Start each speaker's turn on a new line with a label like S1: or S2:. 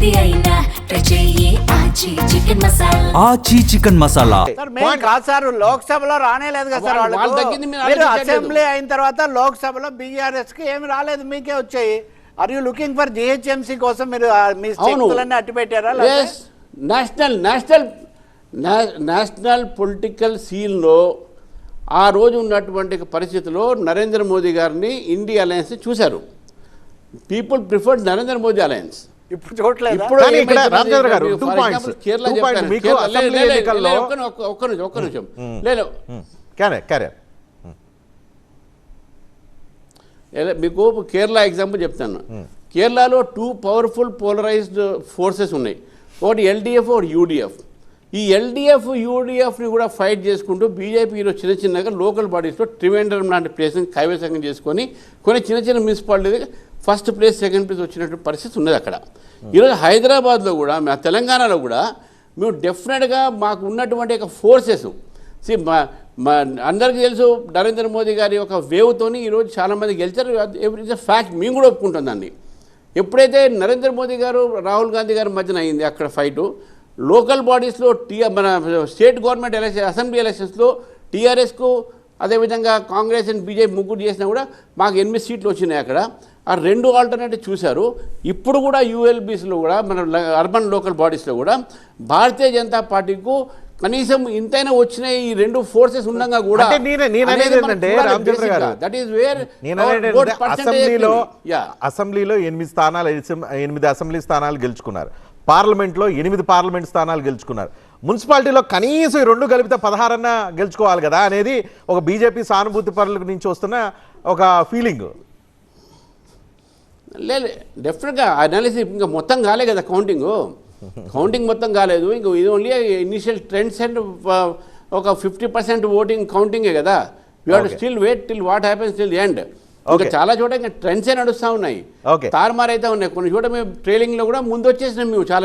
S1: ఏది అయినా ట్రై చెయ్యి ఆచి చికెన్ మసాలా.
S2: ఆచి చికెన్ మసాలా.
S3: సార్ మేము కాదు సార్, లోక్సభలో రానేలేదు కదా సార్
S4: వాళ్ళు తగ్గింది మీరు
S3: మీరు
S4: ఆలోచించలేదు.
S3: అసెంబ్లీ అయిన తర్వాత లోక్సభలో బీఆర్ఎస్ కి ఏమి రాలేదు, మీకే వచ్చాయి. Are you looking for GHMC కోసం మీరు మీ శక్తులన్నీ అట్టి పెట్టారా?
S4: నేషనల్ పొలిటికల్ సీన్లో ఆ రోజు ఉన్నటువంటి పరిస్థితిలో నరేంద్ర మోదీ గారిని ఇండియా అలయన్స్ చూశారు. People preferred Narendra Modi alliance.
S3: ఇప్పుడు చూడలేదు.
S4: ఇప్పుడు
S5: కానీ ఇక్కడ రామచంద్ర గారు,
S4: ఏమైంది?
S5: 2
S4: For
S5: points.
S4: example, Kerala
S5: 2 points.
S4: చెప్తాను.
S5: మీకు
S4: కేరళ-
S5: అసెంబ్లీ
S4: లే- లే-
S5: ఎన్నికల్లో-
S4: లే- ఒక్క నిమిషం లేదు. మీకు కేరళ ఎగ్జాంపుల్ చెప్తాను. కేరళలో 2 పవర్ఫుల్ పోలరైజ్డ్ ఫోర్సెస్ ఉన్నాయి. ఒకటి ఎల్డిఎఫ్, ఒకటి యూడిఎఫ్. ఈ ఎల్డిఎఫ్ యూడిఎఫ్ని కూడా ఫైట్ చేసుకుంటూ బీజేపీలో చిన్నగా లోకల్ బాడీస్లో త్రివేంద్రం లాంటి ప్లేస్ని కైవసం చేసుకొని కొన్ని చిన్న municipality first place, second place వచ్చినటువంటి పరిస్థితి ఉన్నది అక్కడ. ఈరోజు హైదరాబాద్లో కూడా, మా తెలంగాణలో కూడా మేము డెఫినెట్గా మాకు ఉన్నటువంటి ఒక ఫోర్సెస్ అందరికీ తెలుసు. నరేంద్ర మోదీ గారి ఒక వేవ్తోని ఈరోజు చాలామంది గెలిచారు. ఇట్స్ ఎ ఫ్యాక్ట్, మేము కూడా ఒప్పుకుంటాం దాన్ని. ఎప్పుడైతే నరేంద్ర మోదీ గారు రాహుల్ గాంధీ గారి మధ్యన అయింది అక్కడ ఫైటు, లోకల్ బాడీస్లో మన స్టేట్ గవర్నమెంట్ ఎలక్షన్, అసెంబ్లీ ఎలక్షన్స్లో టీఆర్ఎస్కు అదేవిధంగా కాంగ్రెస్ అండ్ బీజేపీ ముగ్గురు చేసినా కూడా మాకు 8 సీట్లు వచ్చినాయి అక్కడ. ఆ 2 ఆల్టర్నేటివ్ చూశారు. ఇప్పుడు కూడా యూఎల్బీస్లో కూడా మన అర్బన్ లోకల్ బాడీస్లో కూడా భారతీయ జనతా పార్టీకు కనీసం ఇంతైనా వచ్చినాయి. ఈ 2 ఫోర్సెస్ ఉండగా కూడా
S5: అసెంబ్లీలో 8 అసెంబ్లీ స్థానాలు గెలుచుకున్నారు. పార్లమెంట్లో 8 పార్లమెంట్ స్థానాలు గెలుచుకున్నారు. మున్సిపాలిటీలో కనీసం ఈ 2 కలిపితే 16 అన్నా గెలుచుకోవాలి కదా అనేది ఒక బీజేపీ సానుభూతి పరుల నుంచి వస్తున్న ఒక ఫీలింగ్.
S4: లేదు, డెఫినెట్గా అనాలిసిస్ ఇంకా మొత్తం కాలే కదా కౌంటింగ్ మొత్తం కాలేదు. ఇంక ఇది ఓన్లీ ఇనిషియల్ ట్రెండ్స్ అండ్ ఒక 50% ఓటింగ్ కౌంటింగే కదా. You have to still wait till what happens till the end. ఇంకా చాలా చోట ఇంకా ట్రెండ్సే నడుస్తూ ఉన్నాయి, తారుమారు అయితే ఉన్నాయి. కొన్ని చోట మేము ట్రైలింగ్లో కూడా ముందు వచ్చేసినాం మేము చాలా.